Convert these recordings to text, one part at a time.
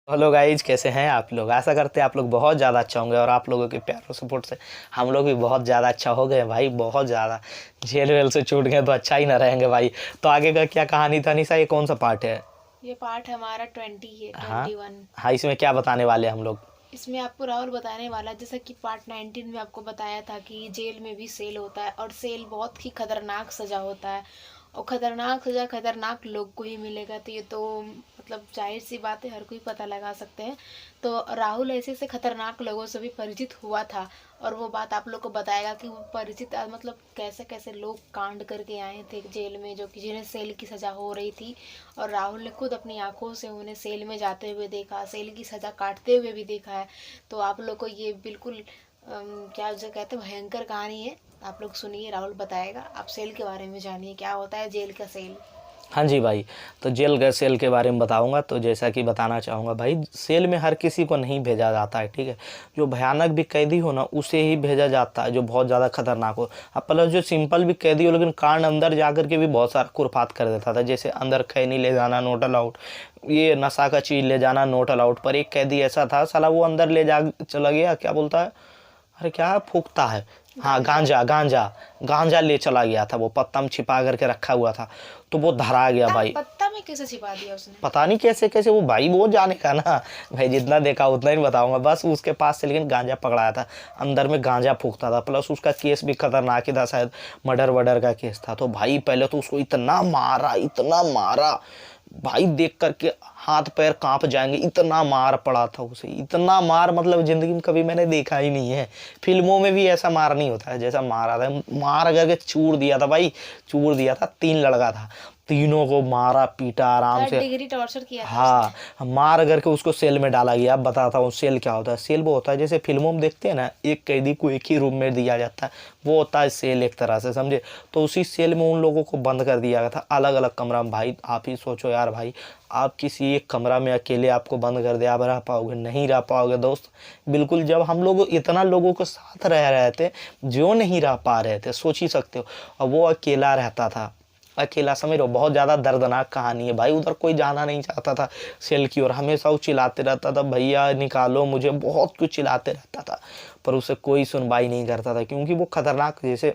Hello guys, कैसे हैं आप लोग। आशा करते हैं आप लोग बहुत ज़्यादा अच्छा होंगे और आप लोगों के प्यार और सपोर्ट से हम लोग भी बहुत ज़्यादा अच्छा हो गए भाई। बहुत ज़्यादा जेल वेल से छूट गए तो अच्छा ही ना रहेंगे भाई। तो आगे का क्या कहानी था निशा, ये कौन सा पार्ट है। ये पार्ट हमारा 20 है, हाँ 21। हाँ, इसमें क्या बताने वाले हम लोग। इसमें आपको राहुल बताने वाला है, जैसा कि पार्ट 19 में आपको बताया था कि जेल में भी सेल होता है और सेल बहुत ही खतरनाक सजा होता है और खतरनाक सजा खतरनाक लोग को ही मिलेगा। तो ये तो मतलब जाहिर सी बात है, हर कोई पता लगा सकते हैं। तो राहुल ऐसे ऐसे खतरनाक लोगों से भी परिचित हुआ था और वो बात आप लोग को बताएगा कि वो परिचित मतलब कैसे कैसे लोग कांड करके आए थे जेल में, जो कि जिन्हें सेल की सज़ा हो रही थी। और राहुल ने खुद अपनी आंखों से उन्हें सेल में जाते हुए देखा, सेल की सज़ा काटते हुए भी देखा है। तो आप लोग को ये बिल्कुल क्या जो कहते हैं भयंकर कहानी है। आप लोग सुनिए, राहुल बताएगा। आप सेल के बारे में जानिए, क्या होता है जेल का सेल। हाँ जी भाई, तो जेल गए सेल के बारे में बताऊंगा। तो जैसा कि बताना चाहूँगा भाई, सेल में हर किसी को नहीं भेजा जाता है, ठीक है। जो भयानक भी कैदी हो ना, उसे ही भेजा जाता है जो बहुत ज़्यादा खतरनाक हो। अब प्लस जो सिंपल भी कैदी हो लेकिन कांड अंदर जा कर के भी बहुत सारा खुरफात कर देता था, जैसे अंदर खैनी ले जाना नोट अलाउड, ये नशा का चीज़ ले जाना नोट अलाउड। पर एक कैदी ऐसा था साला, वो अंदर ले जा चला गया, क्या बोलता है, अरे क्या फूकता है, हाँ गांजा गांजा गांजा ले चला गया था। वो पत्ता में छिपा करके रखा हुआ था, तो वो धरा गया भाई। पत्ता में कैसे छिपा दिया उसने? पता नहीं कैसे कैसे, वो भाई वो जाने का ना भाई, जितना देखा उतना ही बताऊंगा बस। उसके पास से लेकिन गांजा पकड़ाया था, अंदर में गांजा फूकता था। प्लस उसका केस भी खतरनाक ही था, शायद मर्डर वर्डर का केस था। तो भाई पहले तो उसको इतना मारा भाई, देख करके हाथ पैर कांप जाएंगे, इतना मार पड़ा था उसे। इतना मार मतलब जिंदगी में कभी मैंने देखा ही नहीं है। फिल्मों में भी ऐसा मार नहीं होता है जैसा मारा था। मार करके चूर दिया था भाई, चूर दिया था। 3 लड़का था, तीनों को मारा पीटा आराम से। डिग्री टॉर्चर किया था उसने। हाँ, मार करके उसको सेल में डाला गया। अब बताता हूँ सेल क्या होता है। सेल वो होता है जैसे फिल्मों में देखते हैं ना, एक कैदी को एक ही रूम में दिया जाता है, वो होता है सेल एक तरह से, समझे। तो उसी सेल में उन लोगों को बंद कर दिया गया था, अलग अलग कमरा में। भाई आप ही सोचो यार भाई, आप किसी एक कमरा में अकेले आपको बंद कर दिया, आप रह पाओगे? नहीं रह पाओगे दोस्त, बिल्कुल। जब हम लोग इतना लोगों के साथ रह रहे थे, जो नहीं रह पा रहे थे, सोच ही सकते हो। और वो अकेला रहता था, अकेला, समझ रहे हो। बहुत ज़्यादा दर्दनाक कहानी है भाई। उधर कोई जाना नहीं चाहता था सेल की ओर, हमेशा वो चिल्लाते रहता था, भैया निकालो मुझे, बहुत कुछ चिल्लाते रहता था। पर उसे कोई सुनवाई नहीं करता था, क्योंकि वो खतरनाक, जैसे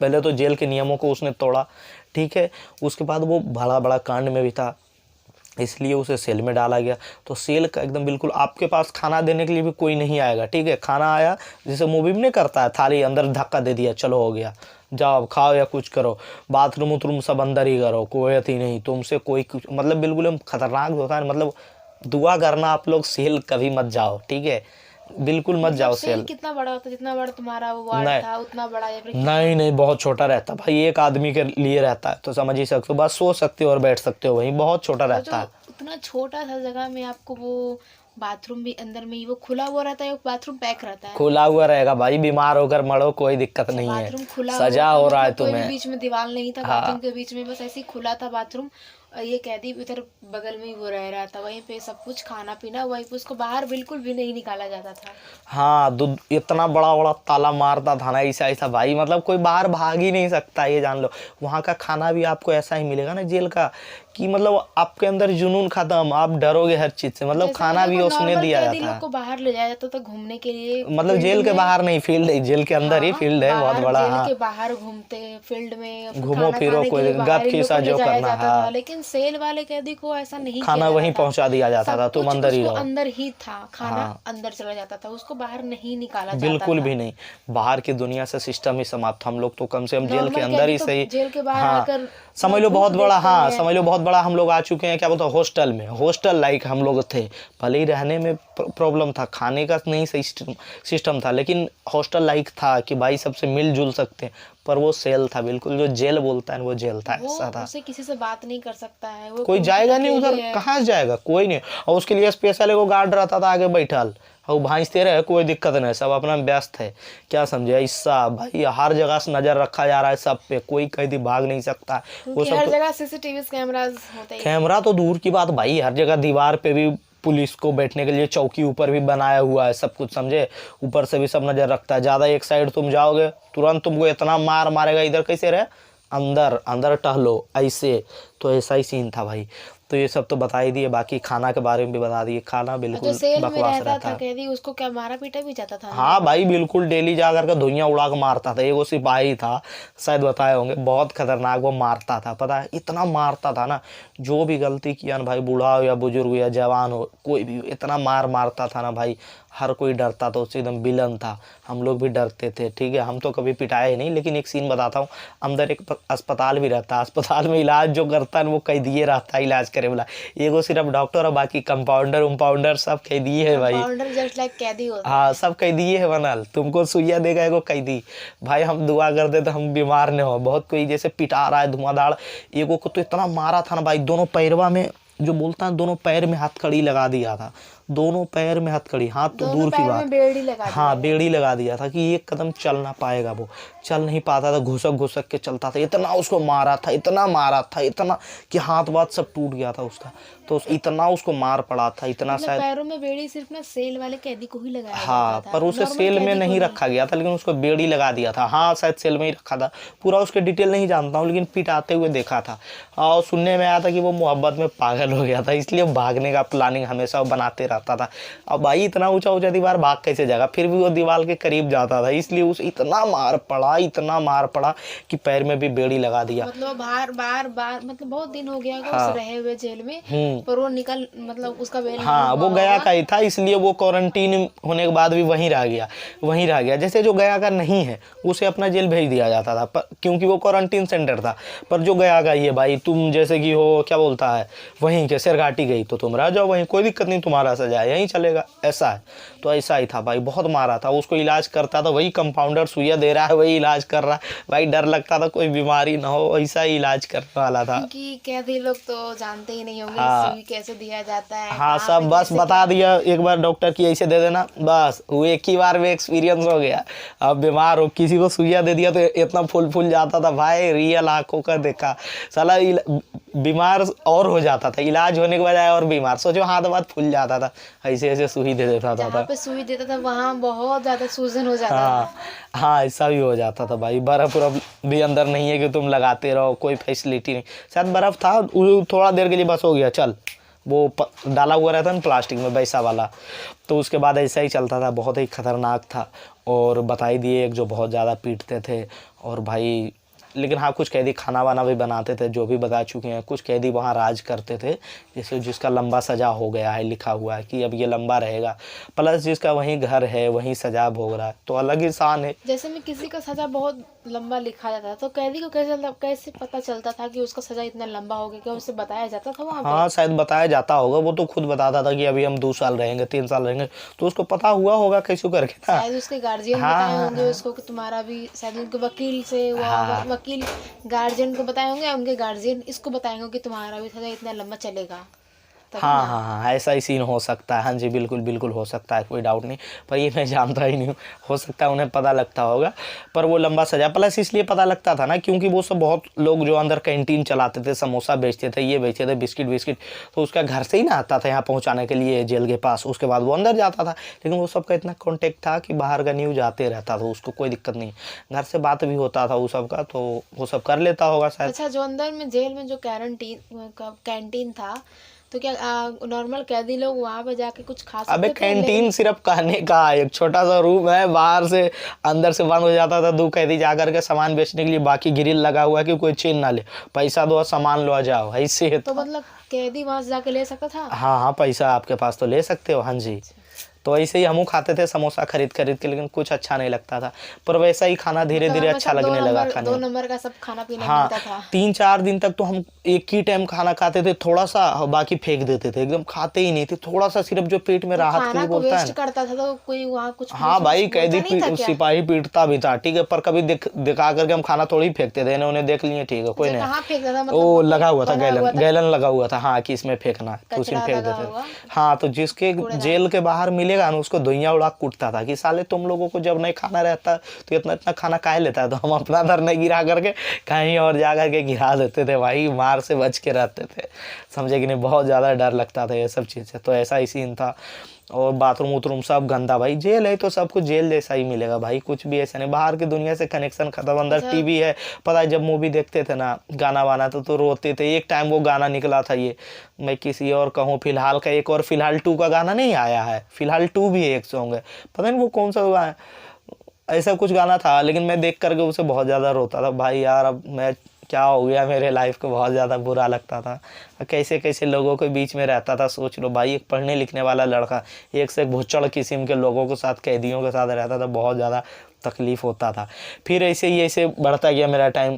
पहले तो जेल के नियमों को उसने तोड़ा, ठीक है। उसके बाद वो बड़ा बड़ा कांड में भी था, इसलिए उसे सेल में डाला गया। तो सेल का एकदम बिल्कुल, आपके पास खाना देने के लिए भी कोई नहीं आएगा, ठीक है। खाना आया जैसे मूवी में नहीं करता है, थाली अंदर धक्का दे दिया, चलो हो गया, जाओ खाओ या कुछ करो। बाथरूम उथरूम सब अंदर ही करो, कोई अति नहीं तुमसे, कोई कुछ, मतलब बिल्कुल हम खतरनाक होता है। मतलब दुआ करना आप लोग सेल कभी मत जाओ, ठीक है, बिल्कुल मत मतलब जाओ सेल सेल। कितना बड़ा होता है? जितना बड़ा तुम्हारा वो वार्ड नहीं था उतना बड़ा, या फिर कितना? नहीं नहीं, बहुत छोटा रहता भाई, एक आदमी के लिए रहता है, तो समझ ही सकते हो। बस सो सकते हो और बैठ सकते हो, वहीं बहुत छोटा तो जो रहता है। उतना छोटा सा जगह में आपको वो बाथरूम भी अंदर में ही वो खुला हुआ रहता है या बाथरूम पैक रहता है? खुला हुआ रहेगा भाई, बीमार होकर मरो कोई दिक्कत अच्छा, नहीं है। बाथरूम खुला हुआ सजा था, हो रहा है मतलब कोई भी तुम्हें। बीच में दीवार नहीं था बाथरूम हाँ के बीच में, बस ऐसे ही खुला था बाथरूम। और ये कैदी इधर बगल में ही वो रह रहा था, वहीं पे सब कुछ खाना पीना, वहीं पे उसको बाहर बिल्कुल भी नहीं निकाला जाता था। हाँ, इतना बड़ा बड़ा ताला मारता था ना, ऐसा ऐसा भाई, मतलब कोई बाहर भाग ही नहीं सकता, ये जान लो। वहाँ का खाना भी आपको ऐसा ही मिलेगा ना जेल का, कि मतलब आपके अंदर जुनून खत्म, आप डरोगे हर चीज से। मतलब जैसे खाना भी देखो, उसमें नॉर्मल दिया कैदी जाता लोग है। को बाहर ले जाया जाता था घूमने के लिए मतलब फील्ड जेल के में। बाहर नहीं, फील्ड है, जेल के अंदर ही हाँ, फील्ड है बहुत बाहर बड़ा। जेल हाँ, के बाहर घूमते फील्ड में, फिर घूमो खाना फिरो, खाने के लिए कोई गप बाहर इन लोग को खिस्सा ले जो जाया करना। जाता हाँ, था। लेकिन सेल वाले कैदी को ऐसा नहीं किया खाना जाता वहीं था। पहुंचा दिया जाता था, सब तुम कुछ अंदर ही उसको रहो। अंदर ही था, खाना हाँ, अंदर चला जाता था, उसको बाहर नहीं निकाला जाता बिल्कुल था। भी नहीं। बाहर की दुनिया से सिस्टम ही समाप्त। हम लोग तो कम से कम जेल के नॉर्मल अंदर कैदी ही तो सही। जेल के बाहर हाँ, आकर समझ लो धूप बहुत बड़ा, देखते हाँ हैं। समझ लो बहुत बड़ा हम लोग आ चुके हैं, क्या बोलते हैं, हॉस्टल में, हॉस्टल लाइक हम लोग थे। भले ही रहने में प्रॉब्लम था, खाने का नहीं सही सिस्टम था, लेकिन हॉस्टल लाइक था कि भाई सबसे मिलजुल सकते हैं। पर वो सेल था बिल्कुल, जो जेल बोलता है वो जेल था, वो ऐसा था। उसे किसी से बात नहीं कर सकता है, वो कोई बिल्कुल जाएगा नहीं अकेले उधर, है। कहाँ से जाएगा, कोई नहीं। और उसके लिए स्पेशल एगो गार्ड रहता था आगे बैठल, और भांजते रहे, कोई दिक्कत नहीं, सब अपना व्यस्त है। क्या समझे, ऐसा भाई हर जगह से नजर रखा जा रहा है सब पे, कोई कैदी भाग नहीं सकता। वो क्योंकि सब हर तो जगह सीसीटीवी कैमराज होते ही हैं। कैमरा तो दूर की बात भाई, हर जगह दीवार पे भी पुलिस को बैठने के लिए चौकी ऊपर भी बनाया हुआ है, सब कुछ समझे। ऊपर से भी सब नजर रखता है। ज़्यादा एक साइड तुम जाओगे तुरंत तुमको इतना मार मारेगा, इधर कैसे रहे, अंदर अंदर टहलो ऐसे। तो ऐसा ही सीन था भाई। तो ये सब तो बता ही दिए, बाकी खाना के बारे में भी बता दिए। खाना जो बिल्कुल सेल में बकवास रहता रहता था है। कैदी, उसको क्या मारा पीटा भी जाता था? हाँ भाई बिल्कुल, डेली जा करके धुइयां उड़ा के मारता था। एक वो सिपाही था, शायद बताए होंगे, बहुत खतरनाक, वो मारता था, पता है इतना मारता था ना, जो भी गलती किया ना भाई, बूढ़ा हो या बुजुर्ग हो या जवान हो, कोई भी हो, इतना मारता था ना भाई, हर कोई डरता था उससे, एकदम विलन था। हम लोग भी डरते थे, ठीक है, हम तो कभी पिटाए नहीं, लेकिन एक सीन बताता हूँ। अंदर एक अस्पताल भी रहता है, अस्पताल में इलाज जो करता है वो कैदिये रहता है इलाज करे वाला। एगो सिर्फ डॉक्टर और बाकी कंपाउंडर उम्पाउंडर सब कैदिये है भाई। कंपाउंडर जस्ट लाइक कैदी होता है। हाँ सब कैदी है बनल, तुमको सुइया देगा एगो कैदी। भाई हम दुआ करते तो हम बीमार न हो। बहुत कोई जैसे पिटा रहा है धुआंधार, एगो को तो इतना मारा था ना भाई, दोनों पैरवा में, जो बोलता है दोनों पैर में हथकड़ी लगा दिया था, दोनों पैर में हथकड़ी, हाथ तो दोनों दूर की पैर बात, में बेड़ी लगा दी हाँ है। बेड़ी लगा दिया था कि एक कदम चल ना पाएगा, वो चल नहीं पाता था, घुसक घुसक के चलता था। इतना उसको मारा था, इतना मारा था, इतना कि हाथ वाथ सब टूट गया था उसका। तो इतना उसको मार पड़ा था, इतना मतलब शायद। पैरों में बेड़ी सिर्फ ना सेल वाले कैदी को ही लगाया हाँ जाता था, पर उसे नॉर्मल सेल में कैदी को नहीं रखा गया था, लेकिन उसको बेड़ी लगा दिया था। हाँ शायद सेल में ही रखा था, पूरा उसके डिटेल नहीं जानता हूँ, लेकिन पिटाते हुए देखा था। और सुनने में आया था कि वो मोहब्बत में पागल हो गया था, इसलिए भागने का प्लानिंग हमेशा वो बनाते रहता था। अब भाई इतना ऊंचा ऊंचा दीवार भाग कैसे जाएगा, फिर भी वो दीवार के करीब जाता था, इसलिए उसे इतना मार पड़ा, इतना मार पड़ा कि पैर में भी बेड़ी लगा दिया। मतलब बार बार बार, मतलब बहुत दिन हो गया होगा हाँ। उस रहे हुए जेल में, पर वो निकल, मतलब उसका बेल नहीं हाँ हुआ वो गया होगा। का ही था, इसलिए वो क्वारंटीन होने के बाद भी वहीं रह गया, वहीं रह गया। जैसे जो गया का नहीं है उसे अपना जेल भेज दिया जाता था, पर क्योंकि वो क्वारंटीन सेंटर था। पर जो गया का ही है भाई, तुम जैसे कि हो क्या बोलता है, वहीं के शेरघाटी गई तो तुम रह जाओ वहीं, कोई दिक्कत नहीं, तुम्हारा सजा यहीं चलेगा, ऐसा है। तो ऐसा ही था भाई, बहुत मारा था उसको, इलाज करता था वही कंपाउंडर, सुइया दे रहा है वही इलाज कर रहा है भाई, डर लगता था कोई बीमारी ना हो, ऐसा ही इलाज करने वाला था। क्योंकि कैदी लोग तो जानते ही नहीं होंगे हाँ। सुई कैसे दिया जाता है, हाँ कहाँ सब पे बस कैसे बता दिया एक बार डॉक्टर की ऐसे दे देना, बस वो एक ही बार में एक्सपीरियंस हो गया। अब बीमार हो, किसी को सुइया दे दिया तो इतना फूल जाता था भाई, रियल आंखों का देखा। साला बीमार और हो जाता था, इलाज होने के बजाय और बीमार, सोचो हाथ वाथ फूल जाता था, ऐसे ऐसे सुई दे देता था। जहाँ पे सुई देता था वहाँ बहुत ज्यादा सूजन हो जाता हाँ था। हाँ ऐसा भी हो जाता था भाई। बर्फ उर्फ भी अंदर नहीं है कि तुम लगाते रहो, कोई फैसिलिटी नहीं, शायद बर्फ था थोड़ा देर के लिए बस हो गया चल, वो डाला हुआ रहता ना प्लास्टिक में वैसा वाला। तो उसके बाद ऐसा ही चलता था, बहुत ही खतरनाक था। और बता ही दिए एक जो बहुत ज़्यादा पीटते थे, और भाई लेकिन हाँ कुछ कैदी खाना वाना भी बनाते थे, जो भी बता चुके हैं। कुछ कैदी वहाँ राज करते थे, जैसे जिसका लंबा सजा हो गया है, लिखा हुआ है कि अब ये लंबा रहेगा, प्लस जिसका वहीं घर है वहीं सजा भोग रहा है, तो अलग ही शान है। जैसे में किसी का सजा बहुत लंबा लिखा जाता था, तो कैदी को कैसे पता चलता था कि उसका सजा इतना लंबा हो गया? क्या उसे बताया जाता था वहाँ पे? हाँ शायद बताया जाता होगा, वो तो खुद बताता था कि अभी हम 2 साल रहेंगे 3 साल रहेंगे, तो उसको पता हुआ होगा कैसे करके ना। शायद उसके गार्जियन हाँ, बताए हाँ, होंगे हाँ। उसको कि तुम्हारा भी, शायद उनके वकील से हुआ हाँ। होगा, वकील गार्जियन को बताए होंगे, उनके गार्जियन इसको बताएंगे कि तुम्हारा भी सजा इतना लंबा चलेगा, तभी हाँ ना। हाँ हाँ ऐसा ही सीन हो सकता है। हाँ जी बिल्कुल बिल्कुल हो सकता है, कोई डाउट नहीं, पर ये मैं जानता ही नहीं हूँ, हो सकता है उन्हें पता लगता होगा। पर वो लंबा सजा प्लस इसलिए पता लगता था ना, क्योंकि वो सब बहुत लोग जो अंदर कैंटीन चलाते थे, समोसा बेचते थे, ये बेचते थे, बिस्किट, तो उसका घर से ही ना आता था यहाँ पहुँचाने के लिए जेल के पास, उसके बाद वो अंदर जाता था। लेकिन वो सबका इतना कॉन्टेक्ट था कि बाहर का न्यूज आते रहता था, उसको कोई दिक्कत नहीं, घर से बात भी होता था वो सबका, तो वो सब कर लेता होगा शायद। अच्छा, जो अंदर में जेल में जो कैंटीन था, तो क्या नॉर्मल कैदी लोग वहां पे जाके कुछ खा अबे सकते थे? कैंटीन सिर्फ कहने का एक छोटा सा रूम है, बाहर से अंदर से बंद हो जाता था, 2 कैदी जाकर के सामान बेचने के लिए, बाकी ग्रिल लगा हुआ है कि कोई छीन ना ले, पैसा दो सामान लो जाओ, ऐसे तो मतलब कैदी वहां से जाके ले सकता था? हाँ हाँ पैसा आपके पास तो ले सकते हो, हाँ जी। तो ऐसे ही हम खाते थे समोसा खरीद के, लेकिन कुछ अच्छा नहीं लगता था, पर वैसा ही खाना धीरे धीरे मतलब अच्छा हमेशा लगने लगा खाने 2 में। नंबर का सब खाना पीना हाँ मिलता था। 3-4 दिन तक तो हम एक ही टाइम खाना खाते थे, थोड़ा सा, और बाकी फेंक देते थे, एकदम खाते ही नहीं थे, थोड़ा सा सिर्फ जो पेट में तो राहत के खाना लिए को बोलता है वेस्ट ना। करता था तो कोई वहाँ कुछ हाँ कुछ भाई बोलता कैदी नहीं था क्या? सिपाही पीटता भी था, ठीक है, पर कभी दिखा करके हम खाना थोड़ी फेंकते थे, उन्हें देख लिए, ठीक है कोई अच्छा, नहीं। कहाँ फेंकता था? ओ मतलब लगा हुआ था बना हुआ था? गैलन लगा हुआ था, हाँ कि इसमें फेंकना है, तो उसी में कचरा फेंक लगा देते होगा? थे। हाँ तो जिसके जेल के बाहर मिलेगा ना उसको धुइयां उड़ा कूटता था कि साले तुम लोगों को जब नहीं खाना रहता तो इतना इतना खाना काहे लेता है, तो हम अपना दर नहीं गिरा करके कहीं और जा करके गिरा देते थे भाई, मार से बच के रहते थे, समझे कि नहीं। बहुत ज़्यादा डर लगता था ये सब चीज़ से, तो ऐसा ही सीन था। और बाथरूम वूथरूम सब गंदा। भाई जेल है तो सब कुछ जेल जैसा ही मिलेगा भाई, कुछ भी ऐसा नहीं, बाहर की दुनिया से कनेक्शन खत्म, अंदर अच्छा। टीवी है। पता है जब मूवी देखते थे ना, गाना वाना तो रोते थे। एक टाइम वो गाना निकला था, ये मैं किसी और कहूँ फिलहाल का, एक और फिलहाल 2 का गाना नहीं आया है, फिलहाल 2 भी एक सॉन्ग है, पता नहीं वो कौन सा हुआ है, ऐसा कुछ गाना था। लेकिन मैं देख करके उसे बहुत ज़्यादा रोता था भाई यार, अब मैं क्या हो गया मेरे लाइफ को, बहुत ज़्यादा बुरा लगता था। कैसे कैसे लोगों के बीच में रहता था, सोच लो भाई, एक पढ़ने लिखने वाला लड़का एक से एक भुच्चड़ किस्म के लोगों के साथ, कैदियों के साथ रहता था, बहुत ज़्यादा तकलीफ़ होता था। फिर ऐसे ही ऐसे बढ़ता गया मेरा टाइम,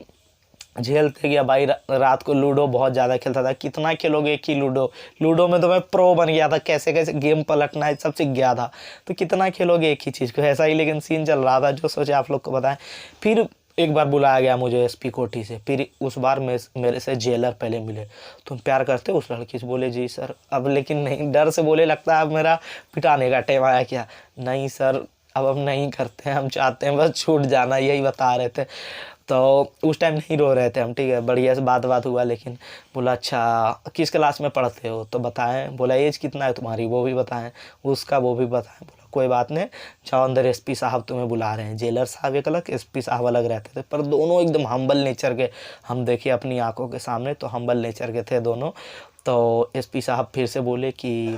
झेलते गया भाई। रात को लूडो बहुत ज़्यादा खेलता था, कितना खेलोगे एक ही लूडो, लूडो में तो मैं प्रो बन गया था, कैसे कैसे गेम पलटना है सब सीख गया था। तो कितना खेलोगे एक ही चीज़ को, ऐसा ही लेकिन सीन चल रहा था, जो सोचे आप लोग को बताएं। फिर एक बार बुलाया गया मुझे एसपी कोठी से, फिर उस बार मेरे से जेलर पहले मिले। तुम प्यार करते हो उस लड़की से? बोले जी सर। अब लेकिन नहीं, डर से बोले लगता है अब मेरा पिटाने का टाइम आया क्या। नहीं सर, अब हम नहीं करते हैं, हम चाहते हैं बस छूट जाना, यही बता रहे थे। तो उस टाइम नहीं रो रहे थे हम, ठीक है, बढ़िया से बात हुआ। लेकिन बोला अच्छा किस क्लास में पढ़ते हो, तो बताएं। बोला एज कितना है तुम्हारी, वो भी बताएं, उसका वो भी बताएं। बोला कोई बात नहीं, जाओ अंदर, एसपी साहब तुम्हें बुला रहे हैं। जेलर साहब एक अलग, एसपी साहब अलग रहते थे, पर दोनों एकदम हम्बल नेचर के, हम देखे अपनी आंखों के सामने तो हम्बल नेचर के थे दोनों। तो एसपी साहब फिर से बोले कि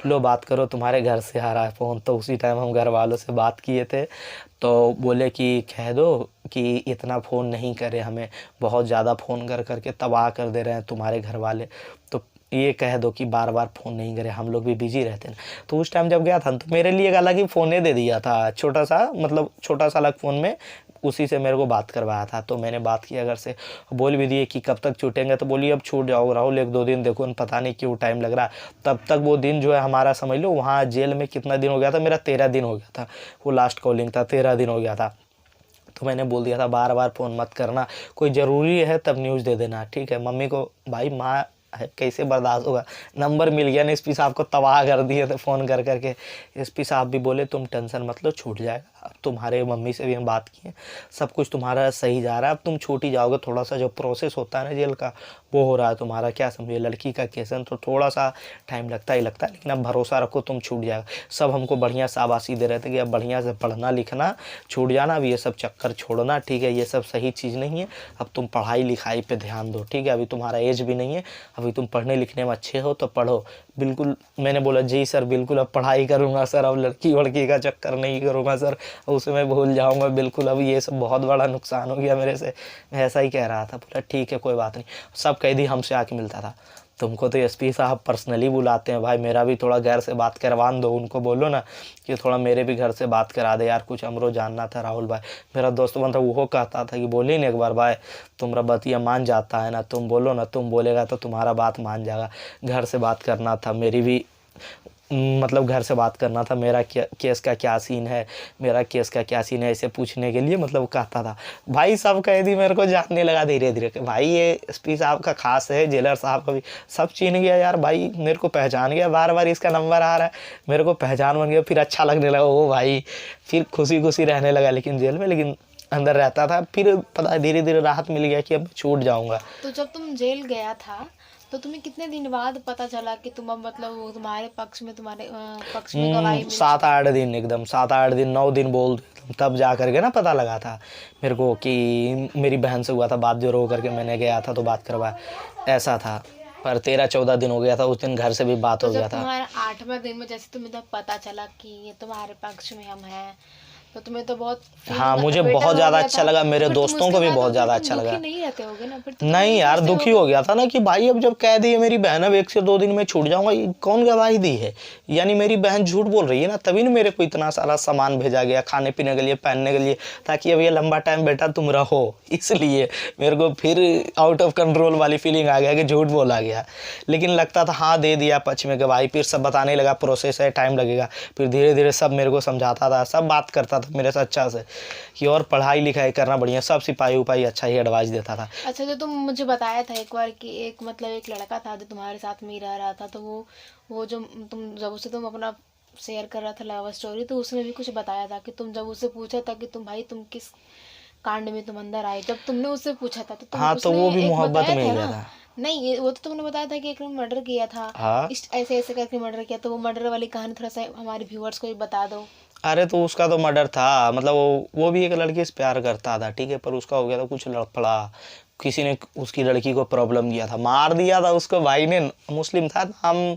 लो बात करो, तुम्हारे घर से आ रहा है फ़ोन। तो उसी टाइम हम घर वालों से बात किए थे, तो बोले कि कह दो कि इतना फ़ोन नहीं करे हमें, बहुत ज़्यादा फ़ोन कर करके तबाह कर दे रहे हैं तुम्हारे घर वाले, तो ये कह दो कि बार बार फ़ोन नहीं करे, हम लोग भी बिजी रहते हैं। तो उस टाइम जब गया था तो मेरे लिए एक अलग ही फ़ोन दे दिया था, छोटा सा, मतलब छोटा सा अलग फ़ोन में, उसी से मेरे को बात करवाया था। तो मैंने बात किया घर से, बोल भी दिए कि कब तक छूटेंगे, तो बोलिए अब छूट जाओ राहुल, 1-2 दिन देखो, पता नहीं क्यों टाइम लग रहा है। तब तक वो दिन जो है हमारा, समझ लो वहाँ जेल में कितना दिन हो गया था, मेरा 13 दिन हो गया था, वो लास्ट कॉलिंग था, 13 दिन हो गया था। तो मैंने बोल दिया था बार बार फ़ोन मत करना, कोई ज़रूरी है तब न्यूज़ दे देना, ठीक है। मम्मी को भाई माँ है, कैसे बर्दाश्त होगा। नंबर मिल गया ना, एसपी साहब को तबाह कर दिए थे फ़ोन कर करके। एसपी साहब भी बोले तुम टेंशन मत लो, छूट जाएगा। अब तुम्हारे मम्मी से भी हम बात किए, सब कुछ तुम्हारा सही जा रहा है, अब तुम छूट ही जाओगे। थोड़ा सा जो प्रोसेस होता है ना जेल का, वो हो रहा है तुम्हारा, क्या समझे, लड़की का केस है तो थोड़ा सा टाइम लगता ही लगता है, लेकिन अब भरोसा रखो तुम छूट जाएगा। सब हमको बढ़िया शाबाशी दे रहे थे कि अब बढ़िया से पढ़ना लिखना, छूट जाना, अब ये सब चक्कर छोड़ना, ठीक है, ये सब सही चीज़ नहीं है, अब तुम पढ़ाई लिखाई पे ध्यान दो, ठीक है, अभी तुम्हारा एज भी नहीं है, अभी तुम पढ़ने लिखने में अच्छे हो तो पढ़ो। बिल्कुल मैंने बोला जी सर बिल्कुल, अब पढ़ाई करूँगा सर, अब लड़की वड़की का चक्कर नहीं करूँगा सर, उसे मैं भूल जाऊँगा बिल्कुल, अब ये सब बहुत बड़ा नुकसान हो गया मेरे से, मैं ऐसा ही कह रहा था। बोला ठीक है कोई बात नहीं। सब कैदी हमसे आके मिलता था, तुमको तो एसपी साहब पर्सनली बुलाते हैं भाई, मेरा भी थोड़ा घर से बात करवा दो, उनको बोलो ना कि थोड़ा मेरे भी घर से बात करा दे यार, कुछ हमरो जानना था। राहुल भाई मेरा दोस्त बन था, वो कहता था कि बोली ना एक बार भाई, तुम्हारा बतिया मान जाता है ना, तुम बोलो ना, तुम बोलेगा तो तुम्हारा बात मान जाएगा। घर से बात करना था, मेरी भी मतलब घर से बात करना था, मेरा केस का क्या सीन है, मेरा केस का क्या सीन है, ऐसे पूछने के लिए मतलब कहता था भाई। सब कैदी मेरे को जानने लगा धीरे धीरे कि भाई ये एसपी साहब का खास है, जेलर साहब का भी सब चिन्ह गया यार भाई, मेरे को पहचान गया, बार बार इसका नंबर आ रहा है, मेरे को पहचान बन गया। फिर अच्छा लगने लगा वो भाई, फिर खुशी खुशी रहने लगा लेकिन जेल में, लेकिन अंदर रहता था। फिर पता है धीरे धीरे राहत मिल गया कि अब छूट जाऊँगा। तो जब तुम जेल गया था तो तुम्हें कितने दिन बाद पता चला कि तुम अब मतलब वो तुम्हारे पक्ष में, तुम्हारे पक्ष में गवाही मिल 7-8 दिन, एकदम 7-8 दिन, 9 दिन बोल तब जा करके ना पता लगा था मेरे को कि मेरी बहन से हुआ था बात, जो रो करके मैंने गया था तो बात करवाया, ऐसा था। पर 13-14 दिन हो गया था, उस दिन घर से भी बात तो हो गया जब था। तुम्हारा 8वें दिन में जैसे तुम्हें तब पता चला कि ये तुम्हारे पक्ष में हम हैं, तो तुम्हें तो बहुत हाँ मुझे बेटर बहुत हो ज़्यादा गया अच्छा था। लगा, तो मेरे फिर तुम दोस्तों उसके को भी बाद बहुत फिर ज़्यादा तुम अच्छा दुखी लगा। नहीं रहते होगे ना, फिर तो तुम नहीं यही यार सोचते दुखी होगे। हो गया था ना कि भाई अब जब कह दी है मेरी बहन अब 1 से 2 दिन में छूट जाऊंगा, ये कौन गवाही दी है, यानी मेरी बहन झूठ बोल रही है ना, तभी ना मेरे को इतना सारा सामान भेजा गया खाने पीने के लिए, पहनने के लिए, ताकि अब ये लंबा टाइम बेटा तुम रहो, इसलिए मेरे को फिर आउट ऑफ कंट्रोल वाली फीलिंग आ गया कि झूठ बोला गया। लेकिन लगता था हाँ दे दिया पक्ष में गवाही, फिर सब बताने लगा प्रोसेस है, टाइम लगेगा। फिर धीरे धीरे सब मेरे को समझाता था, सब बात करता था मेरे से अच्छा से कि और पढ़ाई लिखाई करना बढ़िया, सब सिपाही उपाही अच्छा ही एडवाइस देता था। अच्छा, जो तुम मुझे बताया था एक बार कि एक मतलब एक लड़का था जो तुम्हारे साथ में ही रह रहा था, तो वो जो तुम जब उसे तुम अपना शेयर कर रहा था लव स्टोरी, तो उसने भी कुछ बताया था कि तुम जब उससे पूछा था कि तुम भाई तुम किस कांड में तुम अंदर आए, जब तुमने उससे पूछा था तो हाँ तो उसने वो भी एक मोहब्बत बताया में ही था गया ना था। नहीं, ये वो तो तुमने बताया था कि एक ने मर्डर किया था। हाँ। ऐसे ऐसे करके मर्डर किया, तो वो मर्डर वाली कहानी थोड़ा सा हमारे व्यूअर्स को भी बता दो। अरे तो उसका तो मर्डर था, मतलब वो भी एक लड़की से प्यार करता था, ठीक है, पर उसका हो गया था कुछ लफड़ा, किसी ने उसकी लड़की को प्रॉब्लम दिया था, मार दिया था उसको भाई ने। मुस्लिम था, नाम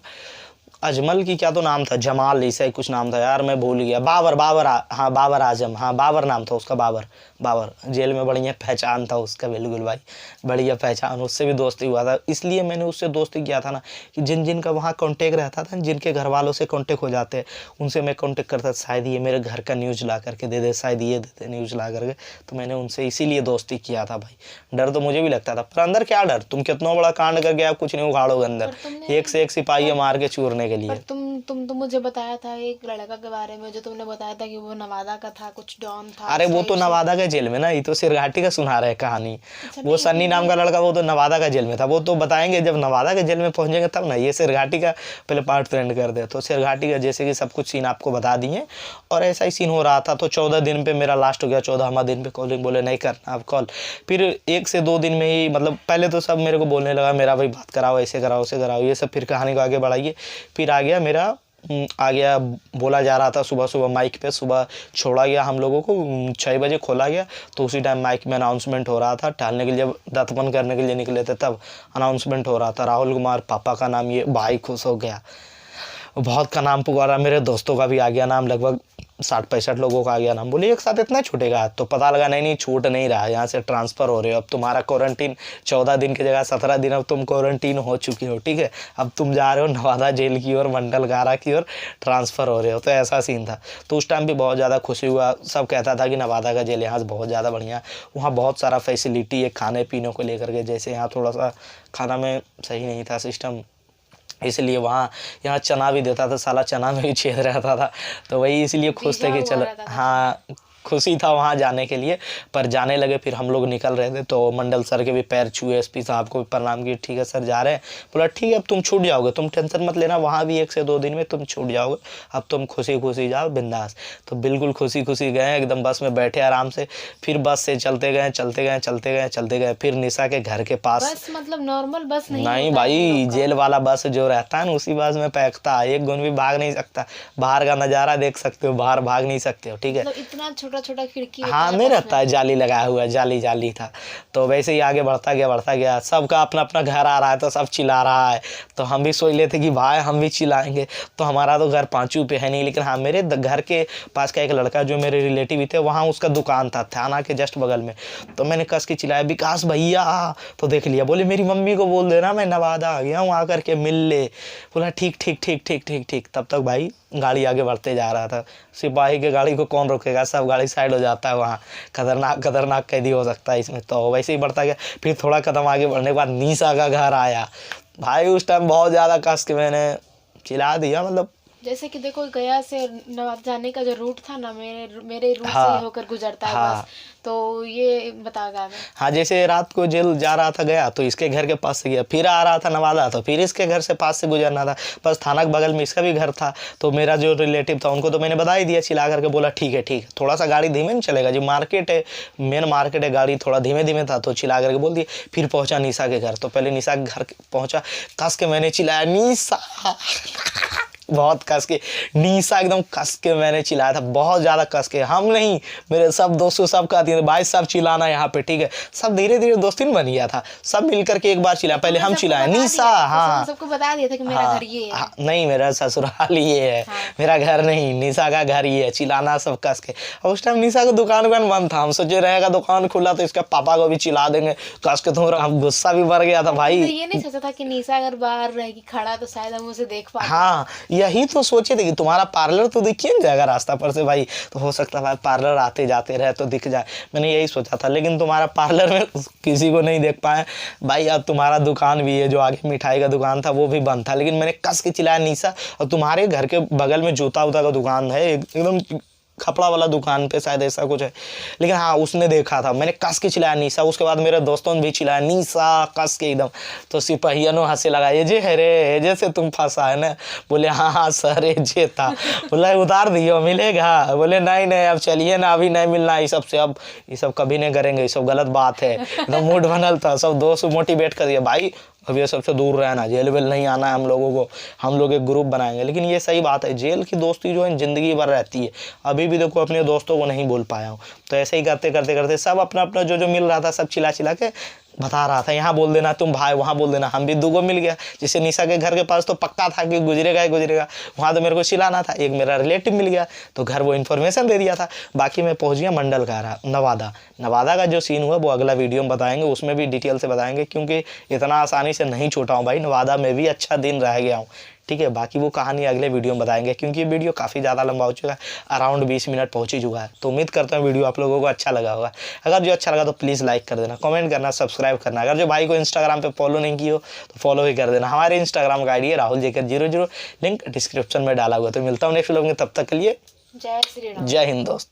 अजमल की क्या तो नाम था, जमाल ऐसा ही कुछ नाम था यार, मैं भूल गया। हाँ बाबर आजम, हाँ बाबर नाम था उसका, बाबर। जेल में बढ़िया पहचान था उसका, बिल्कुल भाई बढ़िया पहचान, उससे भी दोस्ती हुआ था। इसलिए मैंने उससे दोस्ती किया था ना कि जिन जिन का वहाँ कॉन्टेक्ट रहता था, जिनके घर वालों से कॉन्टेक्ट हो जाते उनसे मैं कॉन्टेक्ट करता, शायद ये मेरे घर का न्यूज़ ला करके दे दे, शायद ये दे दे न्यूज़ ला करके। तो मैंने उनसे इसीलिए दोस्ती किया था भाई। डर तो मुझे भी लगता था, पर अंदर क्या डर, तुम कितना बड़ा कांड करके आप कुछ नहीं उखाड़ोगे अंदर, एक से एक सिपाही मार के चूरने के लिए। पर तुम तो मुझे बताया था एक लड़का के बारे में, जो तुमने बताया था कि वो नवादा का था, कुछ डॉन था। अरे वो तो नवादा के जेल में ना, ये तो सिरघाटी का सुना रहे कहानी। अच्छा, वो सन्नी नाम का लड़का, वो तो नवादा का जेल में था, वो तो बताएंगे जब नवादा के जेल में पहुंचेंगे तब ना। ये सिरघाटी का पहले पार्ट तो एंड कर दे। तो सिरघाटी का जैसे कि सब कुछ सीन आपको बता दिए, और ऐसा ही सीन हो रहा था। तो 14 दिन पे मेरा लास्ट हो गया, 14वां दिन पे कॉलिंग, बोले नहीं करना आप कॉल। फिर 1 से 2 दिन में ही, मतलब पहले तो सब मेरे को बोलने लगा मेरा भाई बात कराओ, ऐसे कराओ ऐसे कराओ, ये सब। फिर कहानी को आगे बढ़ाइए। फिर आ गया बोला जा रहा था सुबह सुबह माइक पे, सुबह छोड़ा गया हम लोगों को, 6 बजे खोला गया। तो उसी टाइम माइक में अनाउंसमेंट हो रहा था, टहलने के लिए जब दांत बंद करने के लिए निकले थे तब अनाउंसमेंट हो रहा था। राहुल कुमार पापा का नाम, ये भाई खुश हो गया, बहुत का नाम पुकारा, मेरे दोस्तों का भी आ गया नाम, लगभग 60-65 लोगों का आ गया नाम। बोले एक साथ इतना छूटेगा? तो पता लगा नहीं छूट नहीं रहा, यहाँ से ट्रांसफ़र हो रहे हो, अब तुम्हारा क्वारंटीन 14 दिन की जगह 17 दिन अब तुम क्वारंटीन हो चुके हो, ठीक है। अब तुम जा रहे हो नवादा जेल की ओर, मंडलगारा की ओर ट्रांसफ़र हो रहे हो। तो ऐसा सीन था। तो उस टाइम भी बहुत ज़्यादा खुशी हुआ, सब कहता था कि नवादा का जेल यहाँ से बहुत ज़्यादा बढ़िया, वहाँ बहुत सारा फैसिलिटी है खाने पीने को लेकर के, जैसे यहाँ थोड़ा सा खाना में सही नहीं था सिस्टम, इसलिए यहाँ चना भी देता था, साला चना में भी छेद रहता था। तो वही इसलिए खुश थे कि चलो, हाँ खुशी था वहाँ जाने के लिए। पर जाने लगे, फिर हम लोग निकल रहे थे तो मंडल सर के भी पैर छुए, एसपी साहब को भी प्रणाम किए, ठीक है सर जा रहे हैं। बोला ठीक है अब तुम छूट जाओगे, तुम टेंशन मत लेना, वहाँ भी 1 से 2 दिन में तुम छूट जाओगे, अब तुम खुशी खुशी जाओ बिंदास। तो बिल्कुल खुशी खुशी गए एकदम, बस में बैठे आराम से। फिर बस से चलते गए, फिर निशा के घर के पास। बस मतलब नॉर्मल बस नहीं भाई, जेल वाला बस जो रहता है ना, उसी बस में पैकता, एक गुण भी भाग नहीं सकता। बाहर का नज़ारा देख सकते हो, बाहर भाग नहीं सकते हो, ठीक है। मतलब इतना छोटा खिड़की हाँ नहीं रहता है, जाली लगाया हुआ है, जाली था। तो वैसे ही आगे बढ़ता गया, सबका अपना अपना घर आ रहा है, तो सब चिल्ला रहा है। तो हम भी सोच लेते कि भाई हम भी चिल्लाएंगे। तो हमारा तो घर पांचू पे है नहीं, लेकिन हाँ मेरे घर के पास का एक लड़का जो मेरे रिलेटिव थे, वहाँ उसका दुकान था थाना के जस्ट बगल में। तो मैंने कस के चिल्लाया विकास भैया, तो देख लिया, बोले मेरी मम्मी को बोल देना मैं नवादा आ गया हूँ, आकर के मिल ले। बोला ठीक। तब तक भाई गाड़ी आगे बढ़ते जा रहा था। सिपाही के गाड़ी को कौन रोकेगा, सब गाड़ी साइड हो जाता है, वहाँ खतरनाक कैदी हो सकता है इसमें। तो वैसे ही बढ़ता गया। फिर थोड़ा कदम आगे बढ़ने के बाद निशा का घर आया भाई। उस टाइम बहुत ज़्यादा कस के मैंने चिल्ला दिया, मतलब जैसे कि देखो गया से नवादा जाने का जो रूट था ना, मेरे रूट हाँ, से होकर गुजरता है हाँ, बस। तो ये बतागा मैं। हाँ जैसे रात को जेल जा रहा था गया, तो इसके घर के पास से गया, फिर आ रहा था नवादा, तो फिर इसके घर से पास से गुजरना था। बस थाना के बगल में इसका भी घर था। तो मेरा जो रिलेटिव था उनको तो मैंने बता ही दिया चिल्ला करके, बोला ठीक है, थोड़ा सा गाड़ी धीमे नहीं चलेगा, जो मार्केट है मेन मार्केट है, गाड़ी थोड़ा धीमे था। तो चिल्ला करके बोल दिए। फिर पहुंचा निशा के घर। तो पहले निशा के घर पहुंचा, कस के मैंने चिल्लाया निशा बहुत कस के, निशा एकदम कस के मैंने चिल्लाया था, बहुत ज़्यादा कस के। हम नहीं, मेरे सब दोस्तों सब कहती है भाई सब चिल्लाना यहाँ पे, ठीक है। सब धीरे धीरे दोस्ती बन गया था, सब मिल करके एक बार चिल्लाया। पहले हम चिल्लाए निशा, हाँ सबको बता दिया था कि मेरा घर ये है। हाँ, नहीं मेरा ससुराल ये है, मेरा घर नहीं, निशा का घर ये है। चिल्लाना सब कस के। और उस टाइम निशा का दुकान बंद था, हम सोचे रहेगा दुकान खुला तो इसके पापा को भी चिल्ला देंगे कस के। तो हम गुस्सा भी बढ़ गया था भाई। ये नहीं सोचा था कि निशा अगर बाहर रहेगी खड़ा तो शायद हम उसे देख पाए। हाँ यही तो सोचे थे कि तुम्हारा पार्लर तो दिखिए ना जाएगा रास्ता पर से भाई, तो हो सकता है भाई पार्लर आते जाते रहे तो दिख जाए। मैंने यही सोचा था, लेकिन तुम्हारा पार्लर में किसी को नहीं देख पाए भाई। अब तुम्हारा दुकान भी है, जो आगे मिठाई का दुकान था वो भी बंद था, लेकिन मैंने कस के चिल्लाया निशा। और तुम्हारे घर के बगल में जूता उता का दुकान है, एकदम कपड़ा वाला दुकान पे शायद ऐसा कुछ है, लेकिन हाँ उसने देखा था। मैंने कस के चिल्लाया निशा। उसके बाद मेरे दोस्तों ने भी चिल्लाया निशा कस के एकदम। तो सिपाहियों हंसे लगा, ये जे है रे, जैसे तुम फंसा है ना। बोले हाँ सर ये जे था। बोला उतार दियो मिलेगा। बोले नहीं अब चलिए ना, अभी नहीं मिलना ये सब से, अब ये सब कभी नहीं करेंगे, ये सब गलत बात है। एकदम मूड बनल था, सब दोस्त मोटिवेट कर दिया भाई। अब ये सबसे दूर रहना, जेल वेल नहीं आना है हम लोगों को, हम लोग एक ग्रुप बनाएंगे। लेकिन ये सही बात है, जेल की दोस्ती जो है ज़िंदगी भर रहती है। अभी भी देखो अपने दोस्तों को नहीं भूल पाया हूँ। तो ऐसे ही करते करते करते सब अपना अपना जो जो मिल रहा था सब चिल्ला चिल्ला के बता रहा था, यहाँ बोल देना तुम भाई, वहाँ बोल देना हम भी। दूगो मिल गया, जैसे निशा के घर के पास तो पक्का था कि गुजरेगा ही गुजरेगा, वहाँ तो मेरे को चिल्लाना था। एक मेरा रिलेटिव मिल गया तो घर वो इन्फॉर्मेशन दे दिया था। बाकी मैं पहुँच गया मंडल का नवादा। नवादा का जो सीन हुआ वो अगला वीडियो में बताएंगे, उसमें भी डिटेल से बताएंगे, क्योंकि इतना आसानी से नहीं छूटा हूँ भाई। नवादा में भी अच्छा दिन रह गया हूँ, ठीक है। बाकी वो कहानी अगले वीडियो में बताएंगे, क्योंकि ये वीडियो काफ़ी ज़्यादा लंबा हो चुका है, अराउंड 20 मिनट पहुंच ही चुका है। तो उम्मीद करता हूँ वीडियो आप लोगों को अच्छा लगा होगा। अगर जो अच्छा लगा तो प्लीज़ लाइक कर देना, कमेंट करना, सब्सक्राइब करना। अगर जो भाई को इंस्टाग्राम पे फॉलो नहीं किया हो तो फॉलो ही कर देना। हमारे इंस्टाग्राम का आईडी है rahul.jk00, लिंक डिस्क्रिप्शन में डाला हुआ। तो मिलता हूँ नेक्स्ट व्लॉग में, तब तक के लिए जय श्री राम। जय हिंद दोस्त।